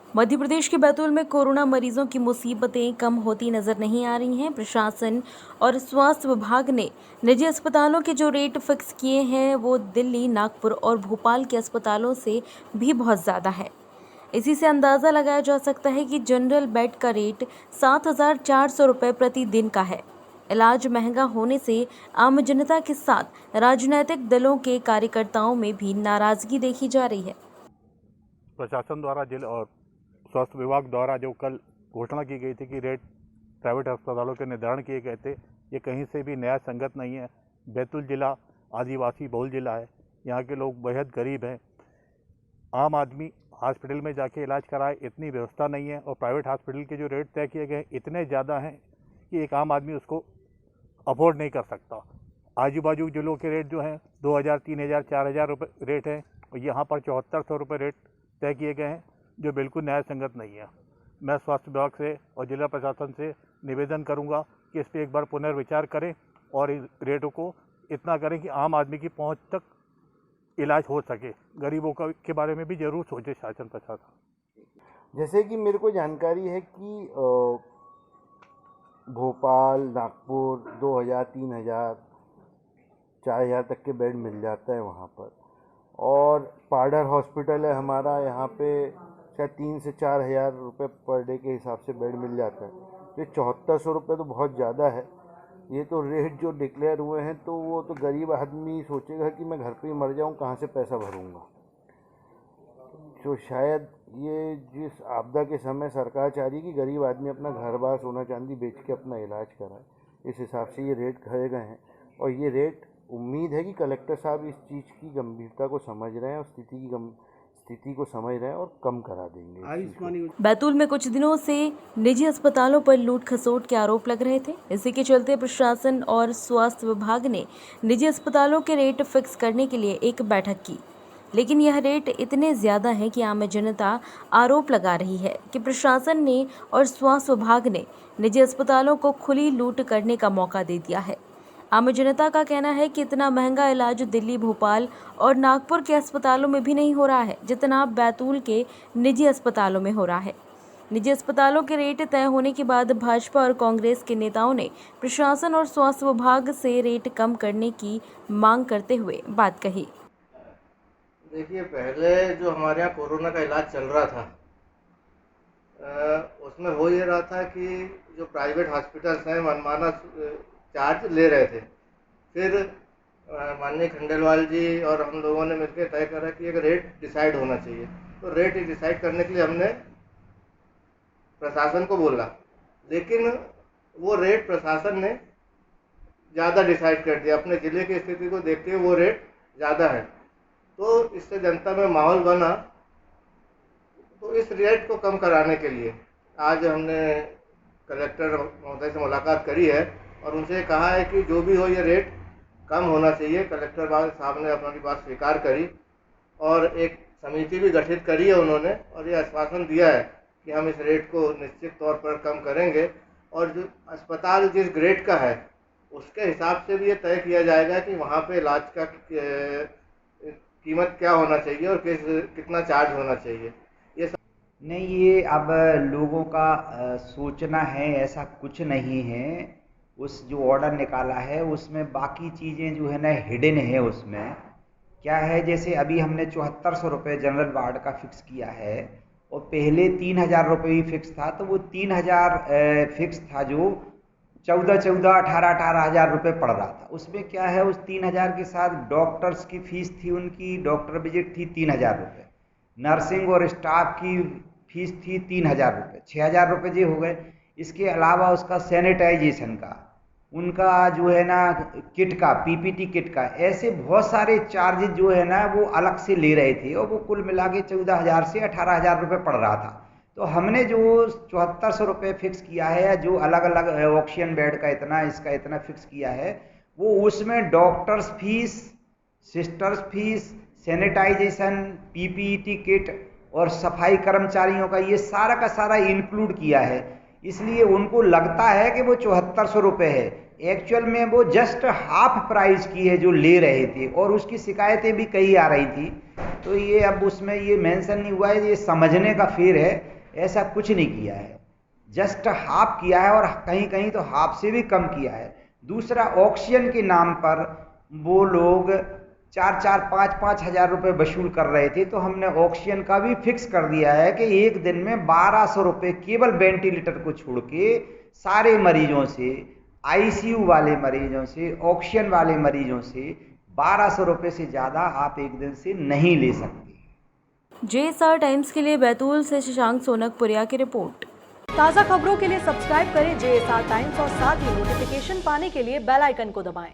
मध्य प्रदेश के बैतूल में कोरोना मरीजों की मुसीबतें कम होती नजर नहीं आ रही हैं। प्रशासन और स्वास्थ्य विभाग ने निजी अस्पतालों के जो रेट फिक्स किए हैं वो दिल्ली, नागपुर और भोपाल के अस्पतालों से भी बहुत ज़्यादा है। इसी से अंदाज़ा लगाया जा सकता है कि जनरल बेड का रेट 7,400 रुपये प्रति दिन का है। इलाज महंगा होने से आम जनता के साथ राजनीतिक दलों के कार्यकर्ताओं में भी नाराजगी देखी जा रही है। प्रशासन द्वारा जिला और स्वास्थ्य विभाग द्वारा जो कल घोषणा की गई थी कि रेट प्राइवेट अस्पतालों के निर्धारण किए गए थे, ये कहीं से भी न्याय संगत नहीं है। बैतूल जिला आदिवासी बहुल जिला है, यहाँ के लोग बेहद गरीब हैं। आम आदमी हॉस्पिटल में जाके इलाज कराए इतनी व्यवस्था नहीं है, और प्राइवेट हॉस्पिटल के जो रेट तय किए गए इतने ज़्यादा हैं कि एक आम आदमी उसको अफोर्ड नहीं कर सकता। आजू बाजू जिलों के रेट जो हैं 2,000, 3,000, 4,000 रुपये रेट हैं, और यहाँ पर 7,400 रुपये रेट तय किए गए हैं, जो बिल्कुल न्याय संगत नहीं है। मैं स्वास्थ्य विभाग से और जिला प्रशासन से निवेदन करूंगा कि इस पर एक बार पुनर्विचार करें और इस रेटों को इतना करें कि आम आदमी की पहुंच तक इलाज हो सके। गरीबों का के बारे में भी जरूर सोचे शासन प्रशासन। जैसे कि मेरे को जानकारी है कि भोपाल, नागपुर 2,000, 3,000, 4,000 तक के बेड मिल जाता है वहाँ पर, और पाडर हॉस्पिटल है हमारा, यहाँ पे शायद 3 से 4,000 रुपये पर डे के हिसाब से बेड मिल जाता है। तो 7,400 रुपये तो बहुत ज़्यादा है। ये तो रेट जो डिक्लेयर हुए हैं, तो वो तो गरीब आदमी सोचेगा कि मैं घर पे ही मर जाऊँ, कहाँ से पैसा भरूँगा। तो शायद ये जिस आपदा के समय सरकार चाह रही है कि गरीब आदमी अपना घर बार सोना चांदी बेच के अपना इलाज कराए, इस हिसाब से ये रेट कहे गए हैं। और ये रेट उम्मीद है कि कलेक्टर साहब इस चीज़ की गंभीरता को समझ रहे हैं और स्थिति को समझ रहे हैं और कम करा देंगे। बैतूल में कुछ दिनों से निजी अस्पतालों पर लूट खसोट के आरोप लग रहे थे। इसी के चलते प्रशासन और स्वास्थ्य विभाग ने निजी अस्पतालों के रेट फिक्स करने के लिए एक बैठक की, लेकिन यह रेट इतने ज़्यादा हैं कि आम जनता आरोप लगा रही है कि प्रशासन ने और स्वास्थ्य विभाग ने निजी अस्पतालों को खुली लूट करने का मौका दे दिया है। आम जनता का कहना है कि इतना महंगा इलाज दिल्ली, भोपाल और नागपुर के अस्पतालों में भी नहीं हो रहा है जितना बैतूल के निजी अस्पतालों में हो रहा है। निजी अस्पतालों के रेट तय होने के बाद भाजपा और कांग्रेस के नेताओं ने प्रशासन और स्वास्थ्य विभाग से रेट कम करने की मांग करते हुए बात कही। देखिए, पहले जो हमारे यहाँ कोरोना का इलाज चल रहा था, उसमें हो ये रहा था कि जो प्राइवेट हॉस्पिटल्स हैं मनमाना चार्ज ले रहे थे। फिर माननीय खंडेलवाल जी और हम लोगों ने मिलकर तय करा कि एक रेट डिसाइड होना चाहिए। तो रेट डिसाइड करने के लिए हमने प्रशासन को बोला, लेकिन वो रेट प्रशासन ने ज़्यादा डिसाइड कर दिया। अपने ज़िले की स्थिति को देखते हुए वो रेट ज़्यादा है, तो इससे जनता में माहौल बना। तो इस रेट को कम कराने के लिए आज हमने कलेक्टर महोदय से मुलाकात करी है और उनसे कहा है कि जो भी हो ये रेट कम होना चाहिए। कलेक्टर साहब ने अपनी बात स्वीकार करी और एक समिति भी गठित करी है उन्होंने, और ये आश्वासन दिया है कि हम इस रेट को निश्चित तौर पर कम करेंगे। और जो अस्पताल जिस ग्रेड का है उसके हिसाब से भी ये तय किया जाएगा कि वहाँ पे इलाज का कीमत क्या होना चाहिए और कितना चार्ज होना चाहिए। नहीं, ये अब लोगों का सोचना है, ऐसा कुछ नहीं है। उस जो ऑर्डर निकाला है उसमें बाकी चीज़ें जो है ना हिडन है। उसमें क्या है, जैसे अभी हमने 7,400 रुपये जनरल वार्ड का फिक्स किया है और पहले 3,000 रुपये ही फिक्स था। तो वो 3,000 फिक्स था जो 14,14, 18,000 रुपये पड़ रहा था। उसमें क्या है, उस 3,000 के साथ डॉक्टर्स की फीस थी, उनकी डॉक्टर विजिट थी 3,000 रुपये, नर्सिंग और स्टाफ की फीस थी 3,000 रुपये, 6,000 रुपये जो हो गए। इसके अलावा उसका सैनिटाइजेशन का, उनका जो है ना किट का, पीपीटी किट का, ऐसे बहुत सारे चार्जेज जो है ना वो अलग से ले रहे थे, और वो कुल मिला के 14,000 से 18,000 रुपये पड़ रहा था। तो हमने जो 7,400 रुपये फिक्स किया है, जो अलग अलग ऑक्सीजन बेड का इतना, इसका इतना फिक्स किया है, वो उसमें doctors fees, sisters fees, sanitization, PPT kit और सफाई कर्मचारियों का, ये सारा का सारा इंक्लूड किया है। इसलिए उनको लगता है कि वो 7,400 रुपये है, एक्चुअल में वो जस्ट हाफ प्राइस की है जो ले रहे थे, और उसकी शिकायतें भी कई आ रही थी। तो ये अब उसमें ये मेंशन नहीं हुआ है, ये समझने का फेर है। ऐसा कुछ नहीं किया है, जस्ट हाफ किया है और कहीं कहीं तो हाफ से भी कम किया है। दूसरा, ऑक्सीजन के नाम पर वो लोग 4-5 हज़ार रुपये वसूल कर रहे थे, तो हमने ऑक्सीजन का भी फिक्स कर दिया है कि एक दिन में 1200 रुपये केवल वेंटिलेटर को छोड़ के सारे मरीजों से, आईसीयू वाले मरीजों से, ऑक्सीजन वाले मरीजों से 1200 रुपये से ज़्यादा आप एक दिन से नहीं ले सकते। JSR टाइम्स के लिए बैतूल से शशांक सोनकपुरिया की रिपोर्ट। ताज़ा खबरों के लिए सब्सक्राइब करें JSR टाइम्स और साथ ही नोटिफिकेशन पाने के लिए बेल आइकन को दबाएं।